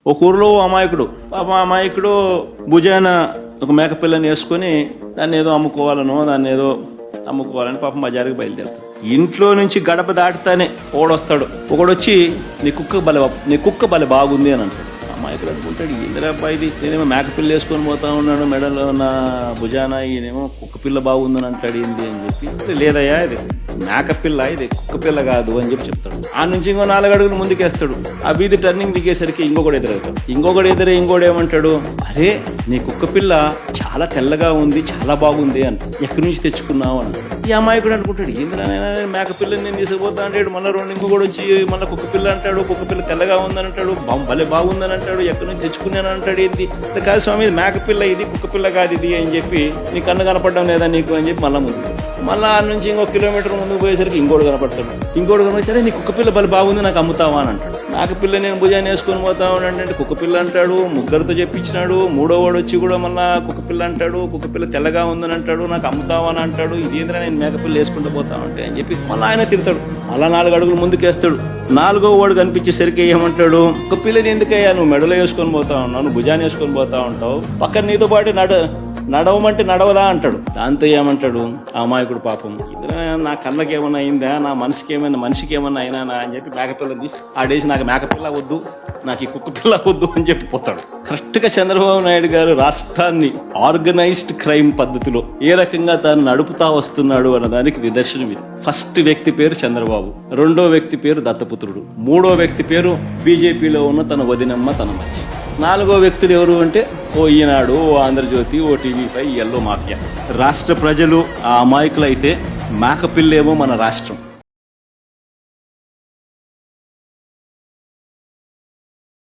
ఒక ఊరిలో అమాయకుడు పాపం అమాయకుడు భుజాన ఒక మేకపిల్లని వేసుకొని దాన్ని ఏదో అమ్ముకోవాలని పాపం బజారుకి బయలుదేరుతాడు. ఇంట్లో నుంచి గడప దాటుతానే ఒకడొస్తాడు. ఒకడొచ్చి నీ కుక్క బలి బాగుంది అని అంటాడు. అమాయకుడు అనుకుంటాడు, ఇందిరా అబ్బాయి ఇది, నేనేమో మేకపిల్ల వేసుకొని పోతా ఉన్నాను, మెడలో నా భుజాన ఈయనేమో కుక్క పిల్ల బాగుందని అంటాడు ఏంది అని చెప్పి, లేదయ్యా ఇది మేకపిల్ల, ఇది కుక్క పిల్ల కాదు అని చెప్పి చెప్తాడు. ఆ నుంచి ఇంకో 4 అడుగులు ముందుకేస్తాడు. ఆ వీధి టర్నింగ్ దిగేసరికి ఇంకొకడు ఎదురవుతాడు. ఇంకోడు ఏమంటాడు, అరే నీ కుక్క పిల్ల చాలా తెల్లగా ఉంది, చాలా బాగుంది అంట, ఎక్కడి నుంచి తెచ్చుకున్నావు అని. ఈ అమాయకుడు అనుకుంటాడు, ఏంద్రా మేకపిల్లని నేను తీసుకుపోతా అంటాడు. మళ్ళీ ఇంకొకడు వచ్చి మళ్ళీ కుక్క పిల్ల అంటాడు, కుక్క పిల్ల తెల్లగా ఉందని అంటాడు, భలే బాగుందని అంటాడు, ఎక్కడి నుంచి తెచ్చుకున్నాను అంటాడు. ఏంది కాదు స్వామి, ఇది మేకపిల్ల, ఇది కుక్క పిల్ల కాదు ఇది అని చెప్పి, నీ కన్ను కనపడడం లేదా నీకు అని చెప్పి మళ్ళీ ముందు. మళ్ళీ ఆ నుంచి ఇంకో కిలోమీటర్ ముందుకు పోయేసరికి ఇంకోటి కనపడతాడు. ఇంకోటి కనపడి, నీ కుక్క పిల్ల బలి బాగుంది, నాకు అమ్ముతావా అని అంటాడు. మేకపిల్ల నేను భుజాన్ని వేసుకొని పోతా ఉన్నాడు, కుక్క పిల్ల అంటాడు. ముగ్గురితో చెప్పించినాడు. 3వ వాడు వచ్చి కూడా మళ్ళీ కుక్క పిల్ల అంటాడు, కుక్క పిల్ల తెల్లగా ఉందని అంటాడు, నాకు అమ్ముతావా అని అంటాడు. ఇదేంద్రా నేను మేకపిల్ల వేసుకుంటూ పోతా ఉంటే అని చెప్పి మళ్ళీ ఆయన తిడతాడు. మళ్ళీ 4 అడుగులు ముందుకేస్తాడు. 4వ వాడు కనిపించేసరికి ఏమంటాడు, కుక్క పిల్లని ఎందుకయ్యా నువ్వు మెడలో వేసుకొని పోతా ఉన్నావు, నువ్వు భుజాన్ని వేసుకొని పోతా ఉంటావు, పక్కన నీతో పాటు నడవమంటే నడవదా అంటాడు. దాంతో ఏమంటాడు అమాయకుడు, పాపం నా కళ్ళకి ఏమన్నా అయిందా, నా మనిషికి ఏమన్నా అయినా అని చెప్పి మేకపిల్లని తీసి ఆడేసి, నాకు మేకపిల్ల వద్దు, నాకు ఈ కుక్క పిల్ల వద్దు అని చెప్పి పోతాడు. కరెక్ట్ గా చంద్రబాబు నాయుడు గారు రాష్ట్రాన్ని ఆర్గనైజ్డ్ క్రైమ్ పద్ధతిలో ఏ రకంగా తాను నడుపుతా వస్తున్నాడు అన్నదానికి నిదర్శనం ఇది. ఫస్ట్ వ్యక్తి పేరు చంద్రబాబు, 2వ వ్యక్తి పేరు దత్తపుత్రుడు, 3వ వ్యక్తి పేరు బీజేపీలో ఉన్న తన వదినమ్మ తన మధ్య, 4వ వ్యక్తులు ఎవరు అంటే ఓ ఈనాడు, ఓ ఆంధ్రజ్యోతి, ఓ టీవీ5, ఎల్లో మాఫియా. రాష్ట్ర ప్రజలు ఆ అమాయకులైతే మేకపిల్లేమో మన రాష్ట్రం.